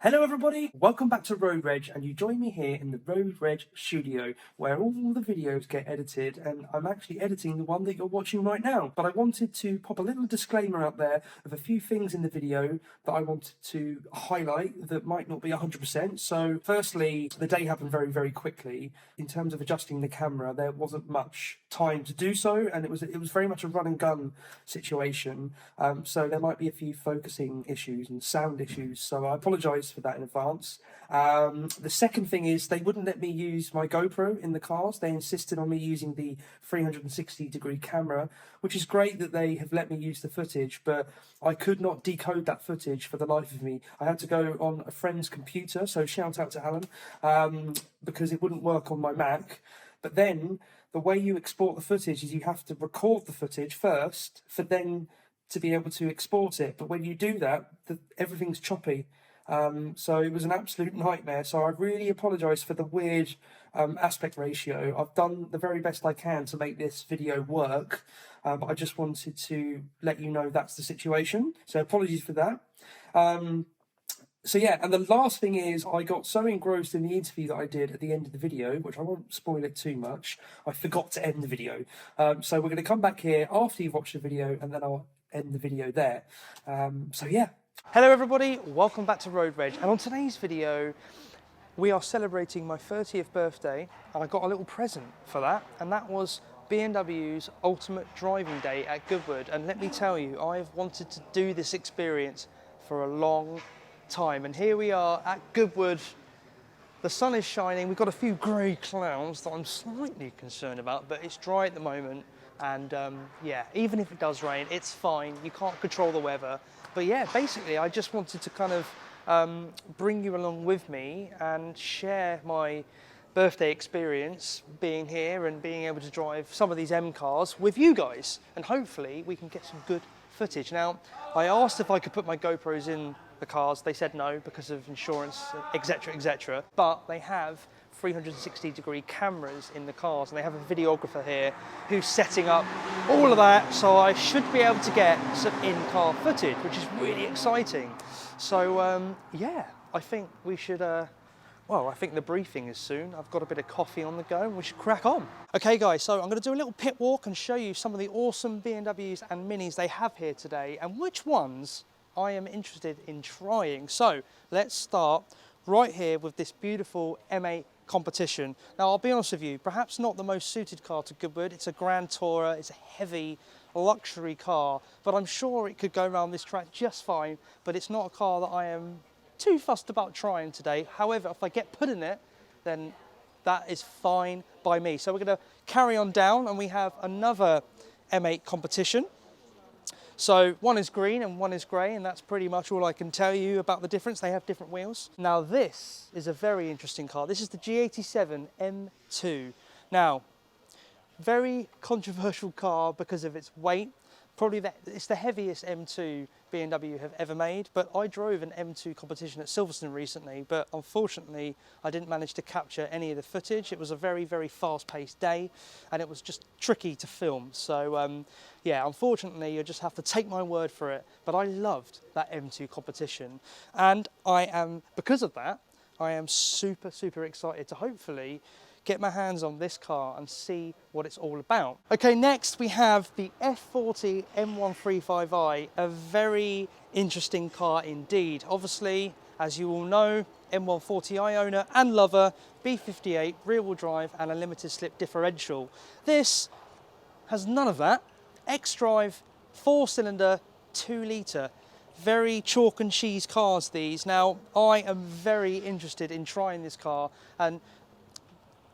Hello everybody, welcome back to Road Reg, and you join me here in the Road Reg studio where all the videos get edited, and I'm actually editing the one that you're watching right now. But I wanted to pop a little disclaimer out there of a few things in the video that I wanted to highlight that might not be 100%. So firstly, the day happened very quickly. In terms of adjusting the camera, there wasn't much time to do so, and it was very much a run and gun situation. So there might be a few focusing issues and sound issues, so I apologise for that in advance. The second thing is they wouldn't let me use my GoPro in the cars. They insisted on me using the 360-degree camera, which is great that they have let me use the footage, but I could not decode that footage for the life of me. I had to go on a friend's computer, so shout out to Alan, because it wouldn't work on my Mac. But then the way you export the footage is you have to record the footage first for then to be able to export it. But when you do that, everything's choppy. So it was an absolute nightmare. So I really apologise for the weird aspect ratio. I've done the very best I can to make this video work, but I just wanted to let you know that's the situation. So apologies for that. So yeah, and the last thing is I got so engrossed in the interview that I did at the end of the video, which I won't spoil it too much, I forgot to end the video. So we're going to come back here after you've watched the video, and then I'll end the video there. So yeah. Hello everybody, welcome back to Road Reg, and on today's video we are celebrating my 30th birthday, and I got a little present for that, and that was BMW's Ultimate Driving Day at Goodwood. And let me tell you, I've wanted to do this experience for a long time, and here we are at Goodwood. The sun is shining, we've got a few grey clouds that I'm slightly concerned about, but it's dry at the moment, and yeah, even if it does rain, it's fine, you can't control the weather. But yeah, basically I just wanted to kind of bring you along with me and share my birthday experience being here and being able to drive some of these M cars with you guys, and hopefully we can get some good footage. Now, I asked if I could put my GoPros in the cars. They said no because of insurance, etc, but they have 360-degree cameras in the cars, and they have a videographer here who's setting up all of that, so I should be able to get some in-car footage, which is really exciting. So yeah, I think we should well, I think the briefing is soon. I've got a bit of coffee on the go, and we should crack on. Okay guys, so I'm going to do a little pit walk and show you some of the awesome BMWs and Minis they have here today, and which ones I am interested in trying. So let's start right here with this beautiful M8 competition. Now, I'll be honest with you, perhaps not the most suited car to Goodwood. It's a Grand Tourer, it's a heavy luxury car, but I'm sure it could go around this track just fine. But it's not a car that I am too fussed about trying today. However, if I get put in it, then that is fine by me. So we're going to carry on down, and we have another M8 competition. So one is green and one is grey, and that's pretty much all I can tell you about the difference. They have different wheels. Now this is a very interesting car. This is the G87 M2. Now, very controversial car because of its weight. Probably it's the heaviest M2 BMW have ever made, but I drove an M2 competition at Silverstone recently, but unfortunately I didn't manage to capture any of the footage. It was a very fast-paced day, and it was just tricky to film. So yeah, unfortunately you just have to take my word for it, but I loved that M2 competition, and because of that, I am super excited to hopefully get my hands on this car and see what it's all about. Okay, next we have the F40 M135i, a very interesting car indeed. Obviously, as you all know, M140i owner and lover, B58, rear-wheel drive and a limited slip differential. This has none of that. X-Drive, 4-cylinder, 2-litre. Very chalk and cheese cars, these. Now, I am very interested in trying this car, and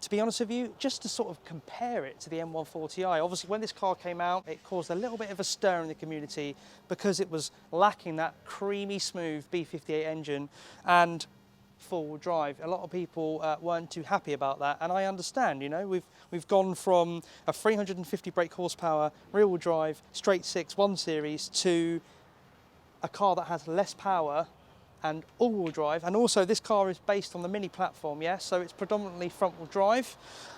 to be honest with you, just to sort of compare it to the M140i. Obviously, when this car came out, it caused a little bit of a stir in the community because it was lacking that creamy, smooth B58 engine and four-wheel drive. A lot of people weren't too happy about that, and I understand. You know, we've gone from a 350 brake horsepower rear-wheel drive straight six 1 Series to a car that has less power and all-wheel drive, and also this car is based on the Mini platform, yes, so it's predominantly front-wheel drive.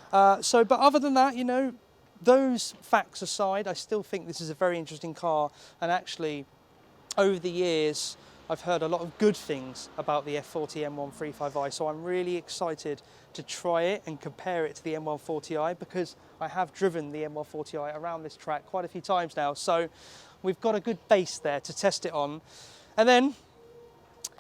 But other than that, you know, those facts aside, I still think this is a very interesting car, and actually, over the years, I've heard a lot of good things about the F40 M135i, so I'm really excited to try it and compare it to the M140i, because I have driven the M140i around this track quite a few times now, so we've got a good base there to test it on. And then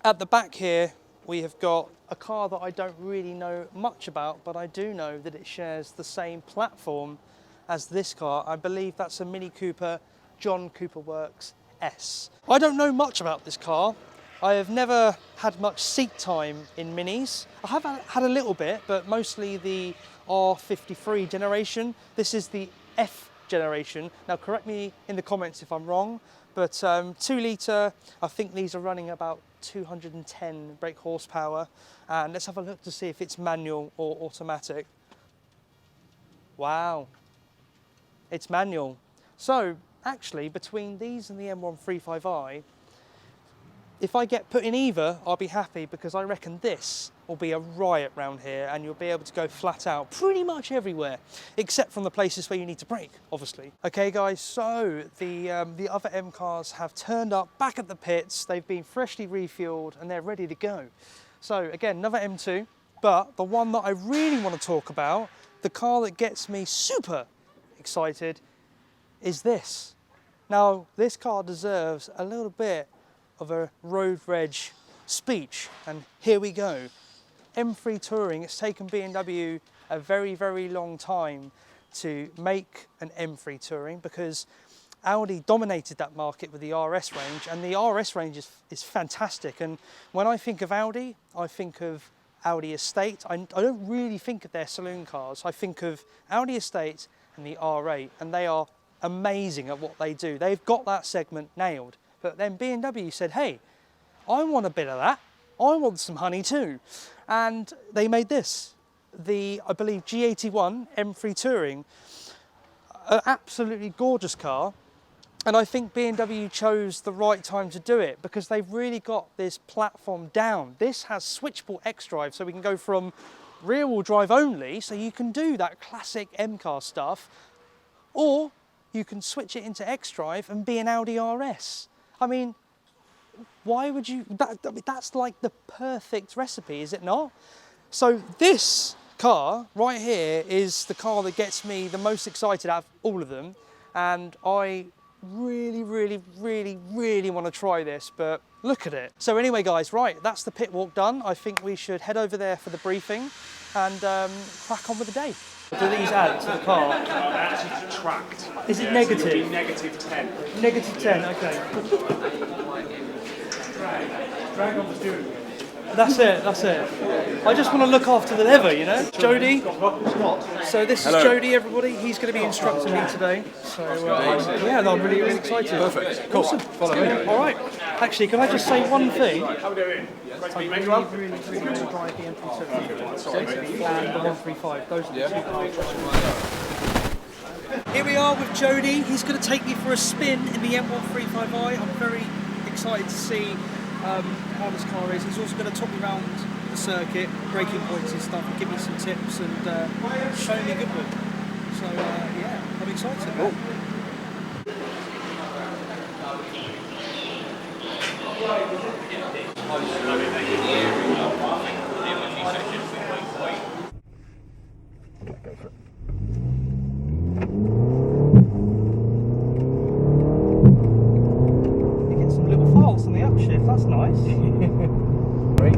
at the back here we have got a car that I don't really know much about, but I do know that it shares the same platform as this car. I believe that's a Mini Cooper John Cooper Works S. I don't know much about this car. I have never had much seat time in Minis. I have had a little bit, but mostly the R53 generation. This is the F generation. Now correct me in the comments if I'm wrong, but 2 litre, I think these are running about 210 brake horsepower. And let's have a look to see if it's manual or automatic. Wow, it's manual. So actually, between these and the M135i, if I get put in either, I'll be happy, because I reckon this will be a riot round here and you'll be able to go flat out pretty much everywhere, except from the places where you need to brake, obviously. Okay guys, so the other M cars have turned up back at the pits. They've been freshly refueled and they're ready to go. So again, another M2, but the one that I really want to talk about, the car that gets me super excited, is this. Now, this car deserves a little bit of a road reg speech, and here we go. M3 Touring. It's taken BMW a very, very long time to make an M3 Touring, because Audi dominated that market with the RS range, and the RS range is fantastic. And when I think of Audi, I think of Audi Estate. I don't really think of their saloon cars. I think of Audi Estate and the R8, and they are amazing at what they do. They've got that segment nailed. But then BMW said, hey, I want a bit of that. I want some honey too. And they made this, the, I believe, G81 M3 Touring. An absolutely gorgeous car. And I think BMW chose the right time to do it, because they've really got this platform down. This has switchable X-Drive, so we can go from rear-wheel drive only, so you can do that classic M-car stuff, or you can switch it into X-Drive and be an Audi RS. I mean, why would you, that's like the perfect recipe, is it not? So this car right here is the car that gets me the most excited out of all of them, and I really, really, really, really want to try this, but look at it. So anyway guys, right, that's the pit walk done. I think we should head over there for the briefing and crack on with the day. Do these add to the car? Actually subtract. Is it negative? So negative 10. Negative 10, okay. Drag on the steering wheel. That's it, that's it. I just want to look after the leather, you know? Jody. So this is Jody, everybody. He's going to be instructing me today. So yeah, I'm really, really excited. Perfect. Cool. Awesome. Follow me. All right. Actually, can I just say one thing? How are we doing? I really, really, really want to drive the M3 and the 135. Those are the two cars. Here we are with Jody. He's going to take me for a spin in the M135i. I'm very excited to see how this car is. He's also going to talk me around the circuit, braking points and stuff, and give me some tips and show me Goodwood. So yeah, I'm excited. Cool. You get some little faults on the upshift, that's nice. Great.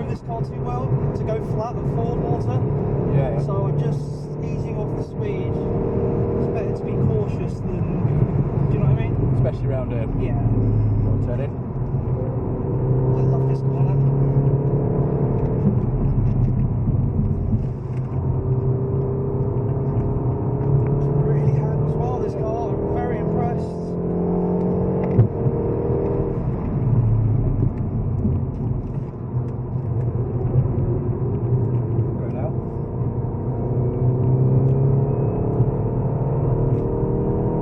know this car too well to go flat and forward water. Yeah, yeah. So I'm just easing off the speed. It's better to be cautious than, do you know what I mean? Especially around here. Yeah. Turn in. I love this corner. It's really handles well, this car. I'm very impressed. Go now.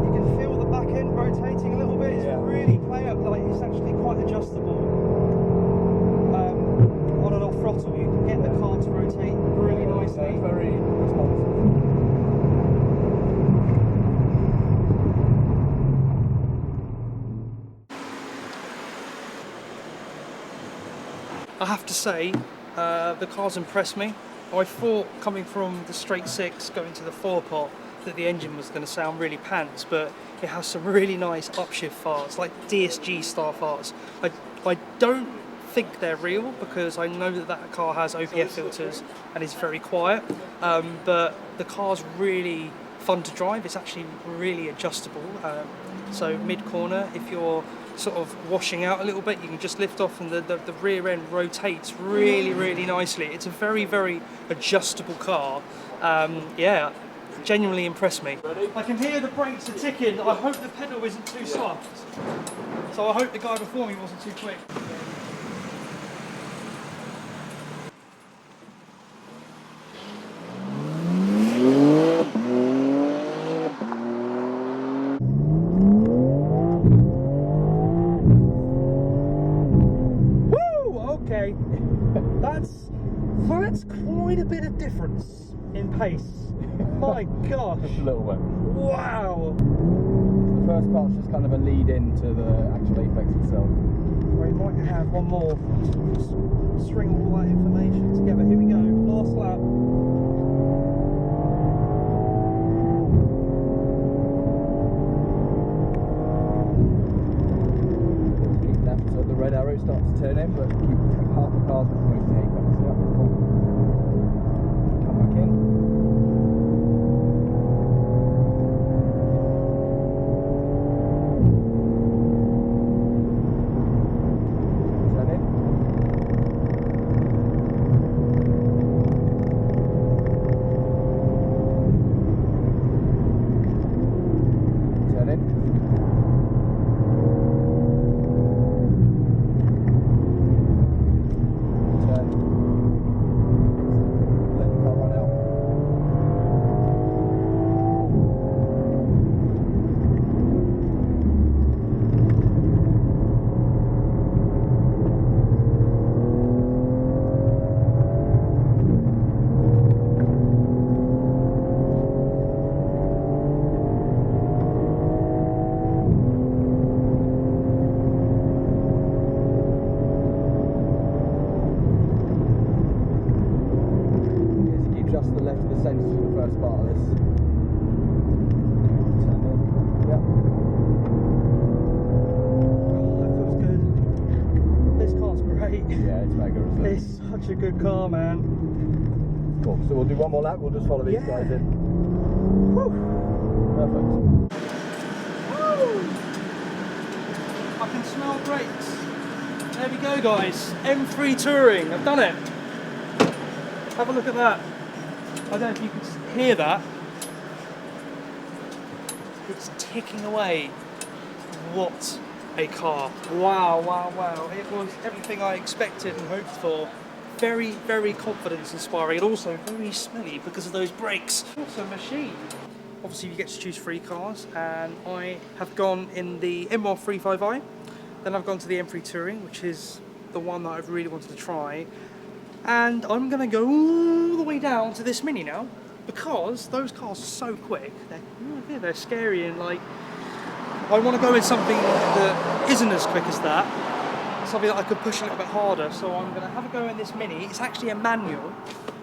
You can feel the back end rotating a little bit. It's really like it's actually quite adjustable. On and off throttle, you can get the car to rotate really nicely. It's very responsive. I have to say, the car's impressed me. I thought coming from the straight six going to the 4-pot that the engine was going to sound really pants, but it has some really nice upshift farts, like DSG style farts. I don't think they're real because I know that that car has OPF filters and is very quiet, but the car's really fun to drive. It's actually really adjustable. So mid-corner, if you're sort of washing out a little bit, you can just lift off and the rear end rotates really, really nicely. It's a very, very adjustable car. Yeah, genuinely impressed me. I can hear the brakes are ticking. I hope the pedal isn't too soft. So I hope the guy before me wasn't too quick. Okay, that's quite a bit of difference in pace. My gosh. Just a little bit. Wow. The first part's just kind of a lead into the actual apex itself. We might have one more. String all that information together. Here we go. Last lap. Keep left so the red arrow starts to turn in, but keep half the cars going to the apex. Yeah, cool. Come back in. Turn in. Turn in. Turn. Let the car run out. Keep just the left of the sensors for the first part of this. Turn in. Yeah. Oh, that feels good. This car's great. Yeah, it's mega, isn't it? It's such a good car, man. Cool. So we'll do one more lap. We'll just follow these guys in. Whew. Perfect. Woo! I can smell brakes. There we go, guys. M3 Touring. I've done it. Have a look at that. I don't know if you can hear that. It's ticking away. What a car. Wow, wow, wow. It was everything I expected and hoped for. Very, very confidence inspiring and also very smelly because of those brakes. It's a machine. Obviously you get to choose 3 cars and I have gone in the M135i, then I've gone to the M3 Touring, which is the one that I've really wanted to try, and I'm going to go all the way down to this Mini now because those cars are so quick. They're scary and like I want to go in something that isn't as quick as that, something that I could push a little bit harder, so I'm going to have a go in this Mini. It's actually a manual,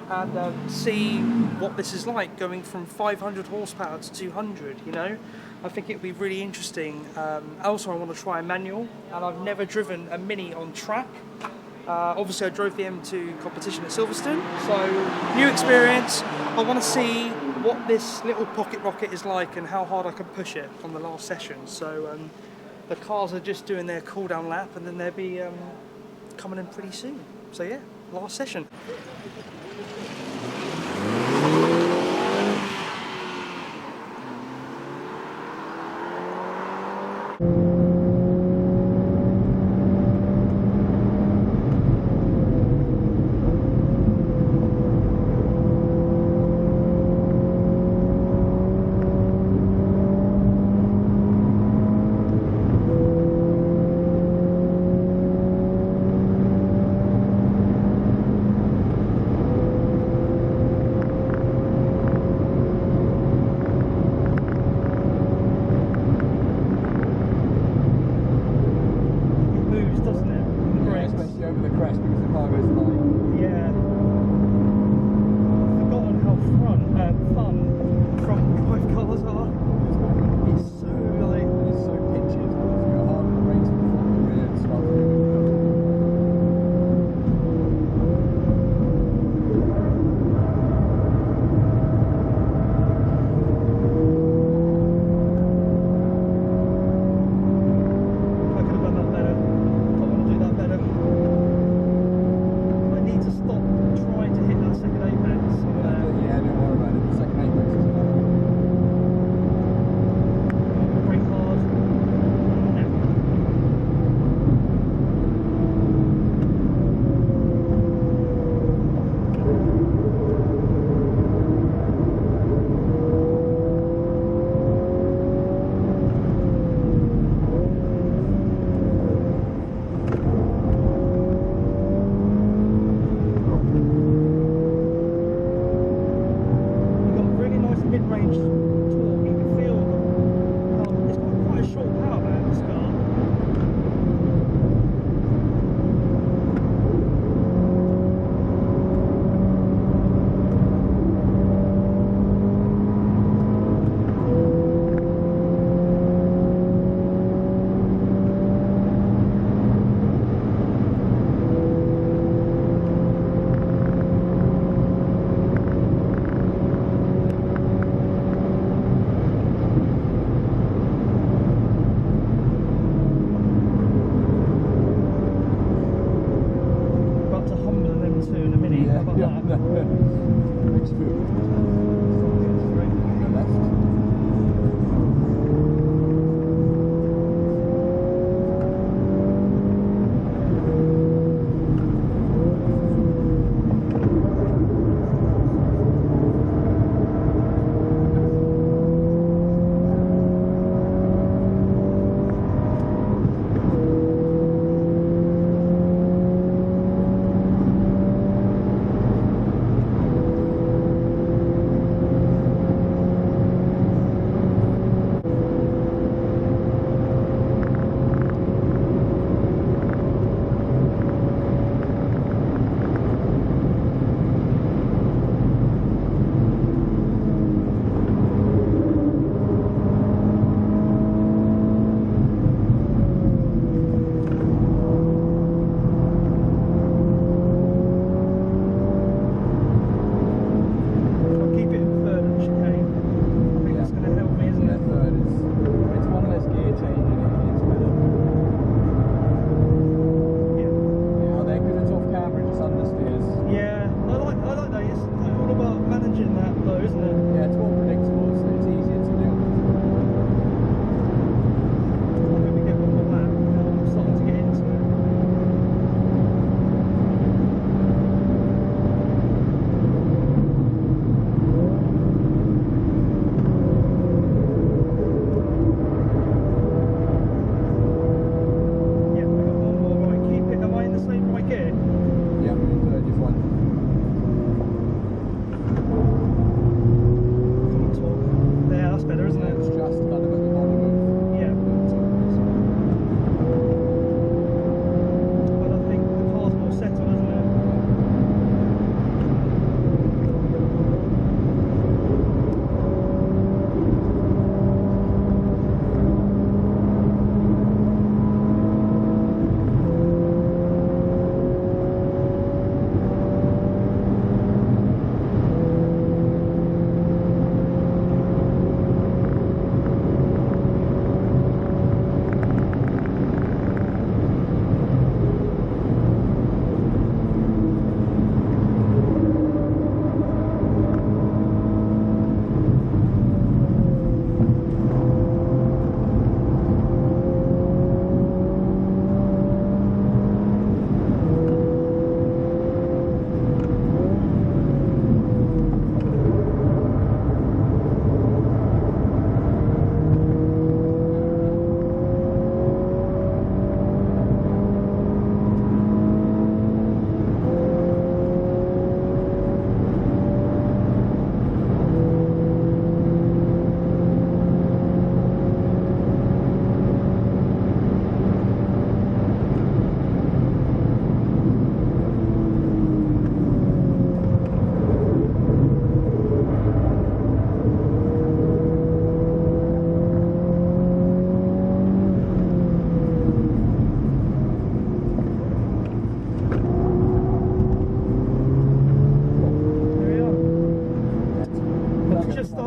and see what this is like going from 500 horsepower to 200, you know. I think it would be really interesting. Also I want to try a manual, and I've never driven a Mini on track, Obviously I drove the M2 competition at Silverstone, so new experience. I want to see what this little pocket rocket is like and how hard I can push it on the last session. So the cars are just doing their cool down lap and then they'll be coming in pretty soon. So yeah, last session.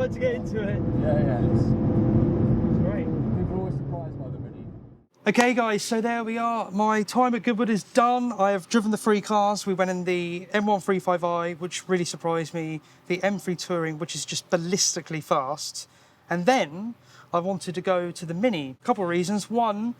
excited to get into it. Yeah. It's great. People are always surprised by the Mini. Okay guys, so there we are. My time at Goodwood is done. I have driven the 3 cars. We went in the M135i, which really surprised me, the M3 Touring, which is just ballistically fast. And then I wanted to go to the Mini. A couple of reasons. One,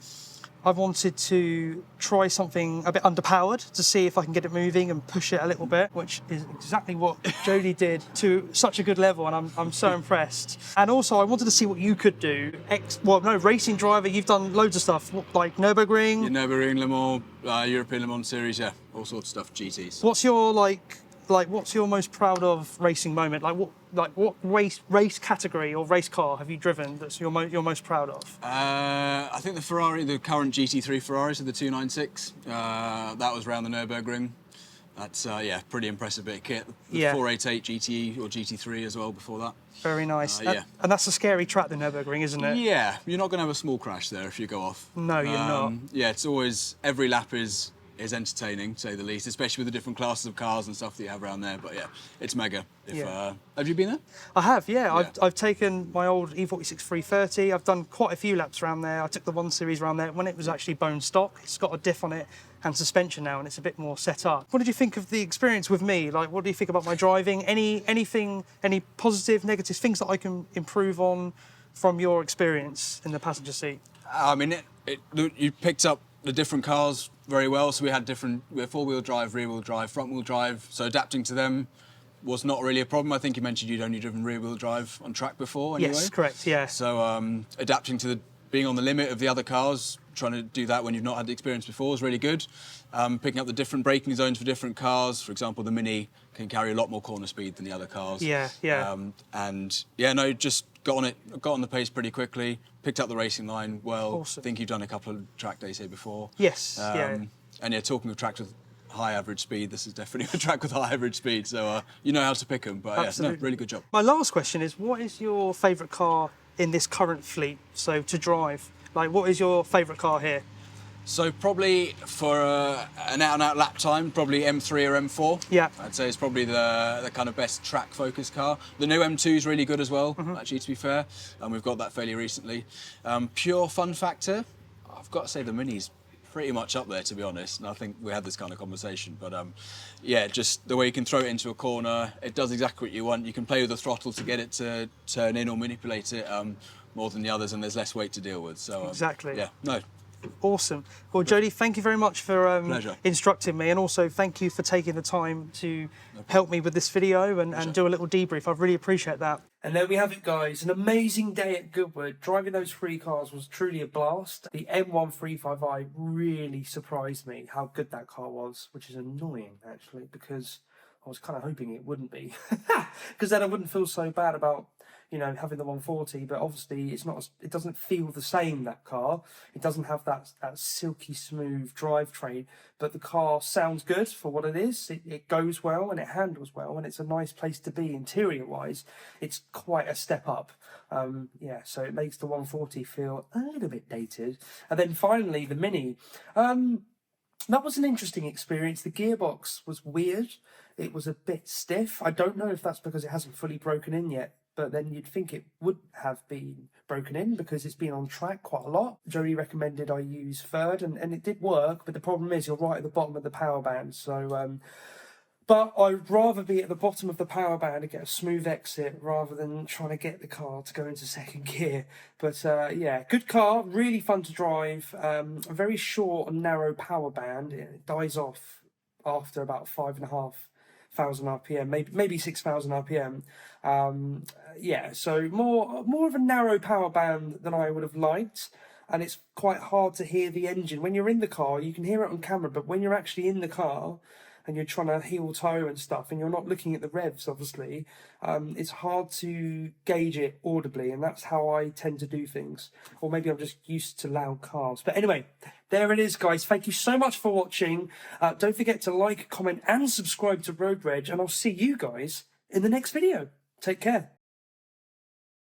I wanted to try something a bit underpowered to see if I can get it moving and push it a little bit, which is exactly what Jodie did to such a good level, and I'm so impressed. And also I wanted to see what you could do. Racing driver, you've done loads of stuff, like Nürburgring. Yeah, Nürburgring, Le Mans, European Le Mans Series, yeah, all sorts of stuff, GTs. What's your what's your most proud of racing moment? What race category or race car have you driven that's you're most proud of? I think the current GT3 Ferrari, so the 296, that was around the Nürburgring. That's, pretty impressive bit of kit. The 488 GTE or GT3 as well before that. Very nice. Yeah. And that's a scary track, the Nürburgring, isn't it? Yeah, you're not going to have a small crash there if you go off. No, you're not. Yeah, it's always, every lap is entertaining, to say the least, especially with the different classes of cars and stuff that you have around there. But yeah, it's mega. Have you been there? I have, yeah. I've taken my old E46 330. I've done quite a few laps around there. I took the 1 Series around there when it was actually bone stock. It's got a diff on it and suspension now, and it's a bit more set up. What did you think of the experience with me? Like, what do you think about my driving? Any positive, negative things that I can improve on from your experience in the passenger seat? I mean, you picked up the different cars very well. So we had 4-wheel drive, rear-wheel drive, front-wheel drive. So adapting to them was not really a problem. I think you mentioned you'd only driven rear-wheel drive on track before anyway. Yes, correct, yeah. So adapting to being on the limit of the other cars, trying to do that when you've not had the experience before is really good. Picking up the different braking zones for different cars. For example, the Mini can carry a lot more corner speed than the other cars. Yeah. Just got on the pace pretty quickly, picked up the racing line well. Awesome. I think you've done a couple of track days here before. Yes, And talking of tracks with high average speed, this is definitely a track with high average speed, so you know how to pick them. But absolutely. Yeah, really good job. My last question is, what is your favourite car in this current fleet, so to drive? Like, what is your favourite car here? So probably for an out-and-out lap time, probably M3 or M4. Yeah. I'd say it's probably the kind of best track-focused car. The new M2 is really good as well, actually, to be fair. And we've got that fairly recently. Pure fun factor, I've got to say the Mini's pretty much up there, to be honest. And I think we had this kind of conversation. But just the way you can throw it into a corner, it does exactly what you want. You can play with the throttle to get it to turn in or manipulate it more than the others, and there's less weight to deal with. So exactly. Yeah, no. Awesome. Well, Jodie, thank you very much for Pleasure. instructing me, and also thank you for taking the time to help me with this video and do a little debrief. I really appreciate that. And there we have it, guys. An amazing day at Goodwood. Driving those 3 cars was truly a blast. The M135i really surprised me how good that car was, which is annoying, actually, because I was kind of hoping it wouldn't be. Because then I wouldn't feel so bad about, having the 140, but obviously it doesn't feel the same, that car. It doesn't have that silky smooth drivetrain, but the car sounds good for what it is. It goes well and it handles well, and it's a nice place to be interior wise. It's quite a step up. So it makes the 140 feel a little bit dated. And then finally the Mini. That was an interesting experience. The gearbox was weird. It was a bit stiff. I don't know if that's because it hasn't fully broken in yet, but then you'd think it would have been broken in because it's been on track quite a lot. Jodie recommended I use third, and it did work, but the problem is you're right at the bottom of the power band. So, but I'd rather be at the bottom of the power band and get a smooth exit rather than trying to get the car to go into second gear. But good car, really fun to drive. A very short and narrow power band. It dies off after about 5,500 RPM, maybe 6,000 RPM. So more of a narrow power band than I would have liked, and it's quite hard to hear the engine. When you're in the car, you can hear it on camera, but when you're actually in the car and you're trying to heel toe and stuff, and you're not looking at the revs, obviously, it's hard to gauge it audibly, and that's how I tend to do things. Or maybe I'm just used to loud cars. But anyway, there it is, guys. Thank you so much for watching. Don't forget to like, comment, and subscribe to Road Reg, and I'll see you guys in the next video. Take care.